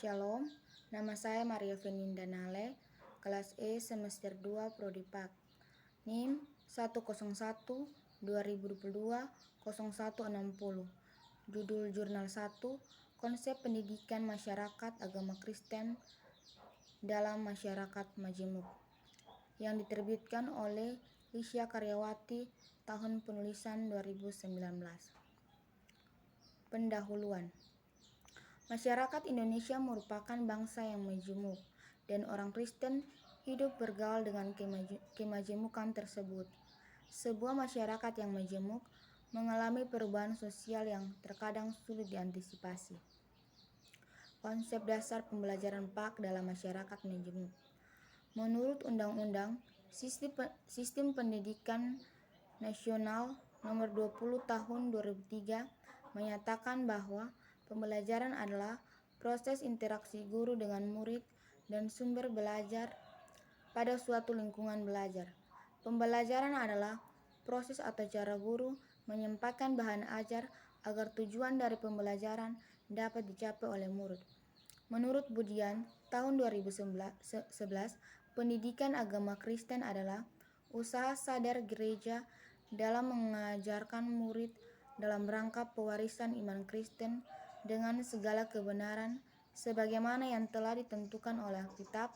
Shalom, nama saya Maria Feninda Nale, kelas E semester 2 Prodi PAK. NIM 101-2022-0160. Judul Jurnal 1, Konsep Pendidikan Masyarakat Agama Kristen dalam Masyarakat Majemuk, yang diterbitkan oleh Lisha Karyawati, tahun penulisan 2019. Pendahuluan. Masyarakat Indonesia merupakan bangsa yang majemuk, dan orang Kristen hidup bergaul dengan kemajemukan tersebut. Sebuah masyarakat yang majemuk mengalami perubahan sosial yang terkadang sulit diantisipasi. Konsep dasar pembelajaran PAK dalam masyarakat majemuk. Menurut Undang-Undang Sistem Pendidikan Nasional Nomor 20 Tahun 2003 menyatakan bahwa pembelajaran adalah proses interaksi guru dengan murid dan sumber belajar pada suatu lingkungan belajar. Pembelajaran adalah proses atau cara guru menyampaikan bahan ajar agar tujuan dari pembelajaran dapat dicapai oleh murid. Menurut Budian, tahun 2011, pendidikan agama Kristen adalah usaha sadar gereja dalam mengajarkan murid dalam rangka pewarisan iman Kristen dengan segala kebenaran sebagaimana yang telah ditentukan oleh Alkitab,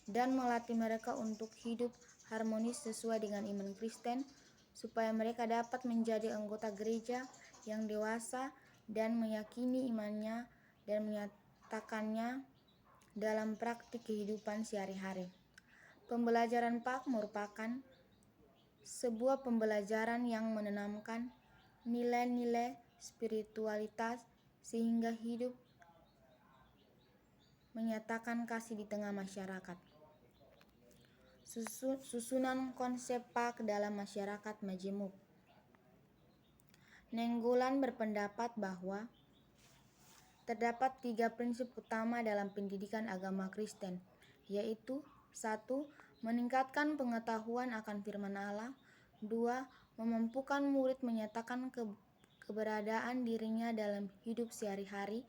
dan melatih mereka untuk hidup harmonis sesuai dengan iman Kristen supaya mereka dapat menjadi anggota gereja yang dewasa dan meyakini imannya dan menyatakannya dalam praktik kehidupan sehari-hari. Pembelajaran PAK merupakan sebuah pembelajaran yang menanamkan nilai-nilai spiritualitas sehingga hidup menyatakan kasih di tengah masyarakat. Susunan konsep PAK dalam masyarakat majemuk. Nainggolan berpendapat bahwa terdapat 3 prinsip utama dalam pendidikan agama Kristen, yaitu 1. Meningkatkan pengetahuan akan firman Allah. 2. Memampukan murid menyatakan keberadaan dirinya dalam hidup sehari-hari.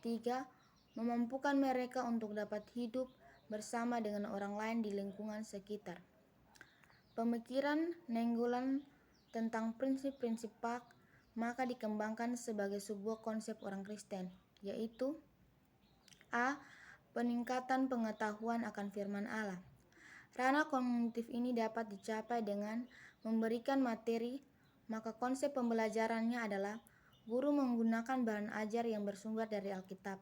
3. Memampukan mereka untuk dapat hidup bersama dengan orang lain di lingkungan sekitar. Pemikiran Nainggolan tentang prinsip-prinsip PAK maka dikembangkan sebagai sebuah konsep orang Kristen, yaitu A. Peningkatan pengetahuan akan firman Allah. Ranah kognitif ini dapat dicapai dengan memberikan materi, maka konsep pembelajarannya adalah guru menggunakan bahan ajar yang bersumber dari Alkitab,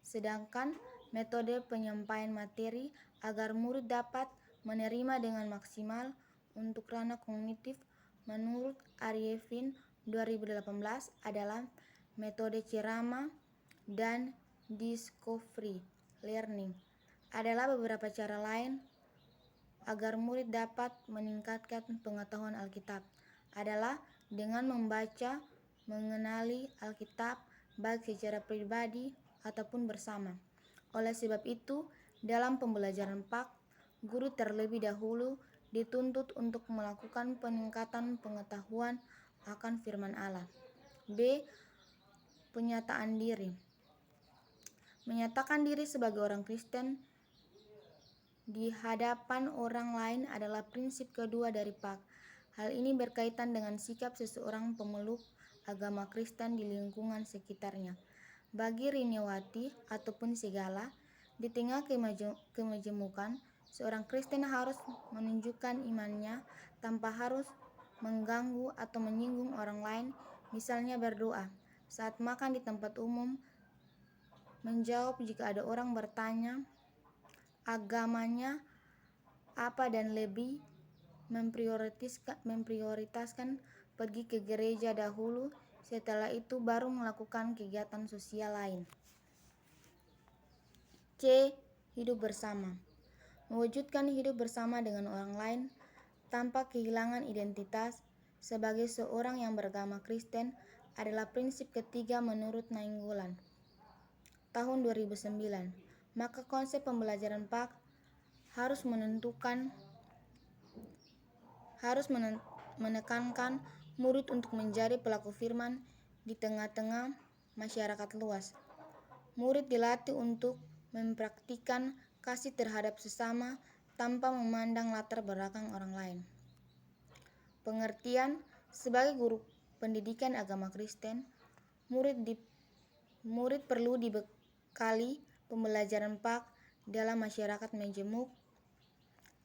sedangkan metode penyampaian materi agar murid dapat menerima dengan maksimal. Untuk ranah kognitif, menurut Arifin 2018 adalah metode ceramah dan discovery learning. Adalah beberapa cara lain agar murid dapat meningkatkan pengetahuan Alkitab, adalah dengan membaca, mengenali Alkitab baik secara pribadi ataupun bersama. Oleh sebab itu, dalam pembelajaran PAK, guru terlebih dahulu dituntut untuk melakukan peningkatan pengetahuan akan firman Allah. B. Penyataan diri. Menyatakan diri sebagai orang Kristen di hadapan orang lain adalah prinsip kedua dari PAK. Hal ini berkaitan dengan sikap seseorang pemeluk agama Kristen di lingkungan sekitarnya. Bagi Riniwati ataupun segala, di tengah kemajemukan, seorang Kristen harus menunjukkan imannya tanpa harus mengganggu atau menyinggung orang lain, misalnya berdoa, saat makan di tempat umum, menjawab jika ada orang bertanya agamanya apa, dan lebih memprioritaskan pergi ke gereja dahulu, setelah itu baru melakukan kegiatan sosial lain. C. Hidup bersama. Mewujudkan hidup bersama dengan orang lain tanpa kehilangan identitas sebagai seorang yang beragama Kristen adalah prinsip ketiga menurut Nainggolan, tahun 2009. Maka konsep pembelajaran PAK harus menekankan murid untuk menjadi pelaku firman di tengah-tengah masyarakat luas. Murid dilatih untuk mempraktikkan kasih terhadap sesama tanpa memandang latar belakang orang lain. Pengertian sebagai guru pendidikan agama Kristen, murid perlu dibekali pembelajaran PAK dalam masyarakat majemuk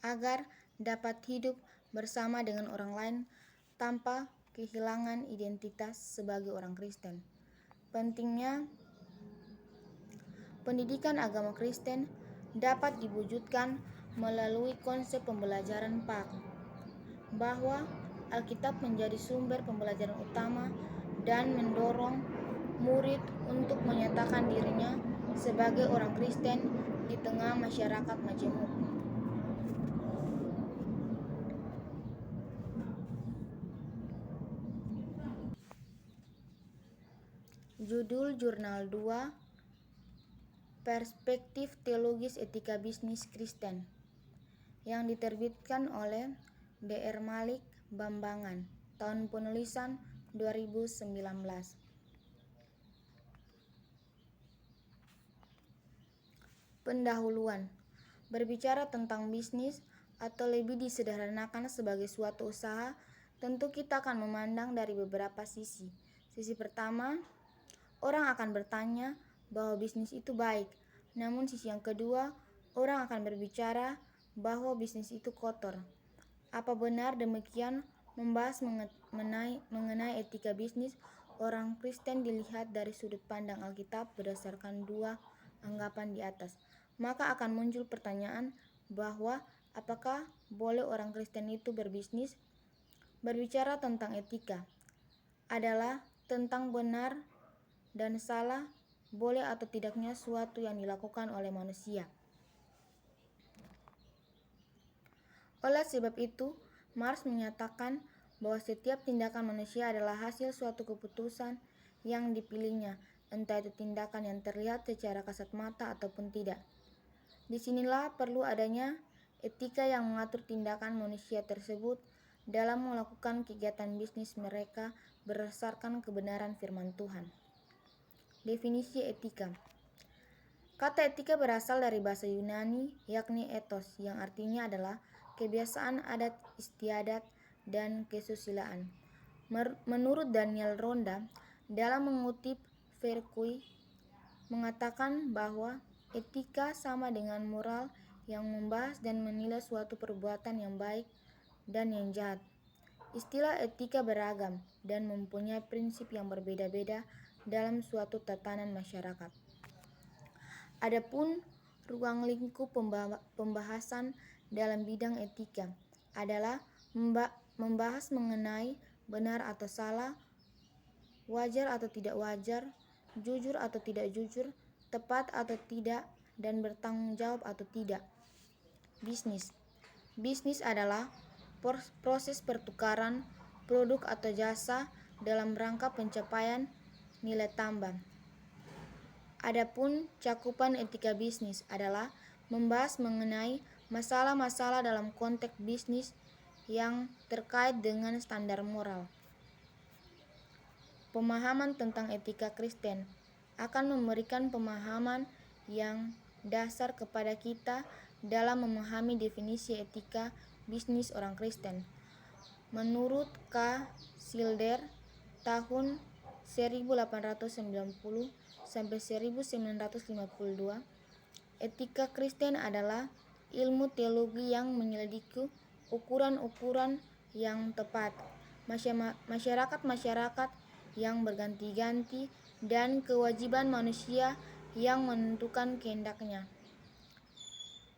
agar dapat hidup bersama dengan orang lain tanpa kehilangan identitas sebagai orang Kristen. Pentingnya pendidikan agama Kristen dapat diwujudkan melalui konsep pembelajaran PAK, bahwa Alkitab menjadi sumber pembelajaran utama dan mendorong murid untuk menyatakan dirinya sebagai orang Kristen di tengah masyarakat majemuk. Judul Jurnal 2, Perspektif Teologis Etika Bisnis Kristen, yang diterbitkan oleh Dr. Malik Bambangan, tahun penulisan 2019. Pendahuluan. Berbicara tentang bisnis, atau lebih disederhanakan sebagai suatu usaha, tentu kita akan memandang dari beberapa sisi. Sisi pertama, orang akan bertanya bahwa bisnis itu baik. Namun sisi yang kedua, orang akan berbicara bahwa bisnis itu kotor. Apa benar demikian? Membahas mengenai etika bisnis orang Kristen dilihat dari sudut pandang Alkitab berdasarkan dua anggapan di atas, maka akan muncul pertanyaan bahwa apakah boleh orang Kristen itu berbisnis? Berbicara tentang etika adalah tentang benar dan salah, boleh atau tidaknya suatu yang dilakukan oleh manusia. Oleh sebab itu, Marx menyatakan bahwa setiap tindakan manusia adalah hasil suatu keputusan yang dipilihnya, entah itu tindakan yang terlihat secara kasat mata ataupun tidak. Disinilah perlu adanya etika yang mengatur tindakan manusia tersebut dalam melakukan kegiatan bisnis mereka berdasarkan kebenaran firman Tuhan. Definisi etika. Kata etika berasal dari bahasa Yunani, yakni ethos, yang artinya adalah kebiasaan adat istiadat dan kesusilaan. Menurut Daniel Ronda, dalam mengutip Verkui, mengatakan bahwa etika sama dengan moral yang membahas dan menilai suatu perbuatan yang baik dan yang jahat. Istilah etika beragam dan mempunyai prinsip yang berbeda-beda dalam suatu tatanan masyarakat. Adapun ruang lingkup pembahasan dalam bidang etika adalah membahas mengenai benar atau salah, wajar atau tidak wajar, jujur atau tidak jujur, tepat atau tidak, dan bertanggung jawab atau tidak. Bisnis. Bisnis adalah proses pertukaran produk atau jasa dalam rangka pencapaian nilai tambah. Adapun cakupan etika bisnis adalah membahas mengenai masalah-masalah dalam konteks bisnis yang terkait dengan standar moral. Pemahaman tentang etika Kristen akan memberikan pemahaman yang dasar kepada kita dalam memahami definisi etika bisnis orang Kristen. Menurut K. Schilder tahun 1890 sampai 1952, etika Kristen adalah ilmu teologi yang menyelidiki ukuran-ukuran yang tepat, masyarakat-masyarakat yang berganti-ganti, dan kewajiban manusia yang menentukan kehendaknya.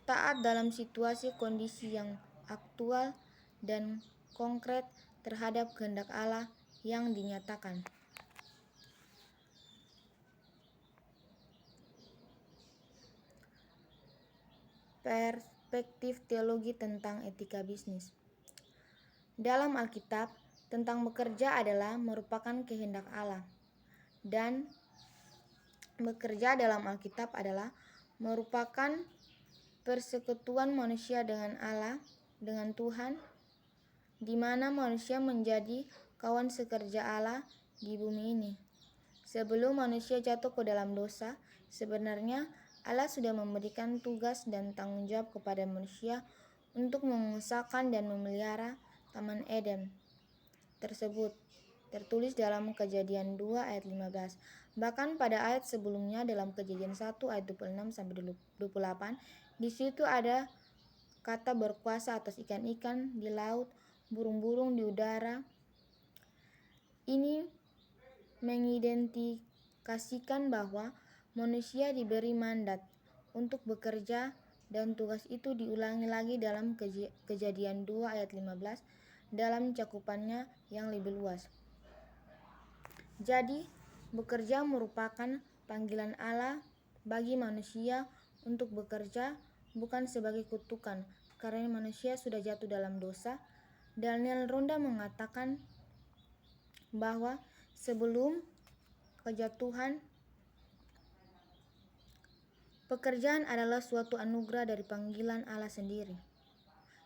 Taat dalam situasi kondisi yang aktual dan konkret terhadap kehendak Allah yang dinyatakan. Perspektif teologi tentang etika bisnis. Dalam Alkitab, tentang bekerja adalah merupakan kehendak Allah, dan bekerja dalam Alkitab adalah merupakan persekutuan manusia dengan Allah, dengan Tuhan, di mana manusia menjadi kawan sekerja Allah di bumi ini. Sebelum manusia jatuh ke dalam dosa, sebenarnya Allah sudah memberikan tugas dan tanggung jawab kepada manusia untuk mengusahakan dan memelihara Taman Eden tersebut, tertulis dalam Kejadian 2 ayat 15. Bahkan pada ayat sebelumnya dalam Kejadian 1 ayat 26-28, di situ ada kata berkuasa atas ikan-ikan di laut, burung-burung di udara. Ini mengidentifikasikan bahwa manusia diberi mandat untuk bekerja, dan tugas itu diulangi lagi dalam Kejadian 2 ayat 15 dalam cakupannya yang lebih luas. Jadi, bekerja merupakan panggilan Allah bagi manusia untuk bekerja, bukan sebagai kutukan, karena manusia sudah jatuh dalam dosa. Daniel Ronda mengatakan bahwa sebelum kejatuhan, pekerjaan adalah suatu anugerah dari panggilan Allah sendiri.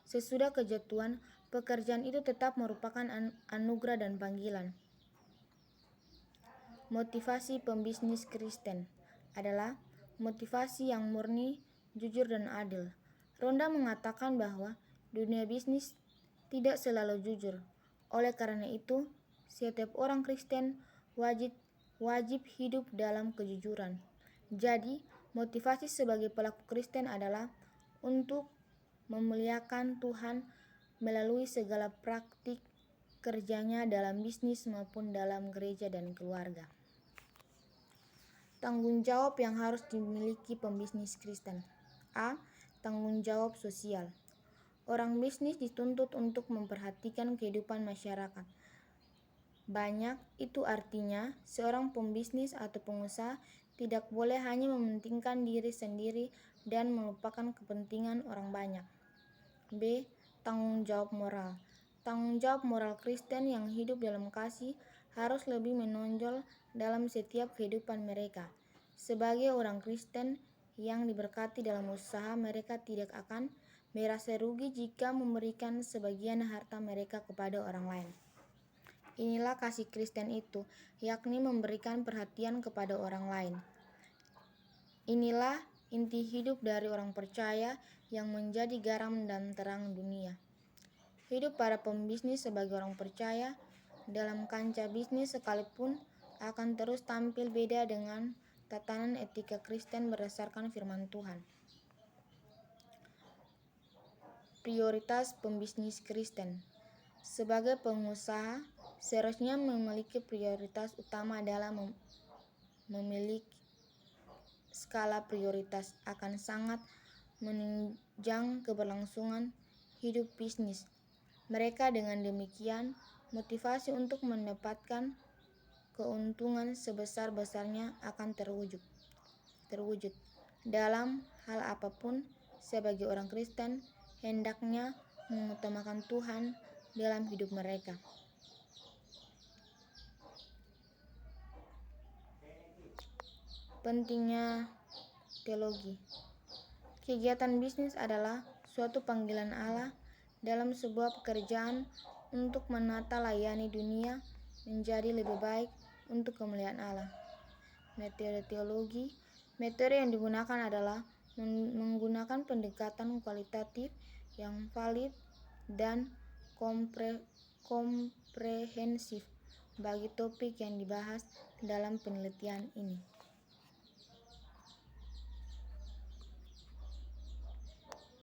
Sesudah kejatuhan, pekerjaan itu tetap merupakan anugerah dan panggilan. Motivasi pembisnis Kristen adalah motivasi yang murni, jujur, dan adil. Ronda mengatakan bahwa dunia bisnis tidak selalu jujur. Oleh karena itu, setiap orang Kristen wajib hidup dalam kejujuran. Jadi, motivasi sebagai pelaku Kristen adalah untuk memuliakan Tuhan melalui segala praktik kerjanya dalam bisnis maupun dalam gereja dan keluarga. Tanggung jawab yang harus dimiliki pembisnis Kristen. A. Tanggung jawab sosial. Orang bisnis dituntut untuk memperhatikan kehidupan masyarakat. Banyak, itu artinya seorang pembisnis atau pengusaha tidak boleh hanya mementingkan diri sendiri dan melupakan kepentingan orang banyak. B. Tanggung jawab moral. Tanggung jawab moral Kristen yang hidup dalam kasih harus lebih menonjol dalam setiap kehidupan mereka. Sebagai orang Kristen yang diberkati dalam usaha, mereka tidak akan merasa rugi jika memberikan sebagian harta mereka kepada orang lain. Inilah kasih Kristen itu, yakni memberikan perhatian kepada orang lain. Inilah inti hidup dari orang percaya yang menjadi garam dan terang dunia. Hidup para pembisnis sebagai orang percaya dalam kancah bisnis sekalipun akan terus tampil beda dengan tatanan etika Kristen berdasarkan firman Tuhan. Prioritas pembisnis Kristen. Sebagai pengusaha, seharusnya memiliki prioritas utama dalam memiliki skala prioritas akan sangat menunjang keberlangsungan hidup bisnis mereka. Dengan demikian, motivasi untuk mendapatkan keuntungan sebesar-besarnya akan terwujud. Dalam hal apapun, sebagai orang Kristen, hendaknya mengutamakan Tuhan dalam hidup mereka. Pentingnya teologi. Kegiatan bisnis adalah suatu panggilan Allah dalam sebuah pekerjaan untuk menata layani dunia menjadi lebih baik untuk kemuliaan Allah. Metode teologi. Metode yang digunakan adalah menggunakan pendekatan kualitatif yang valid dan komprehensif bagi topik yang dibahas dalam penelitian ini.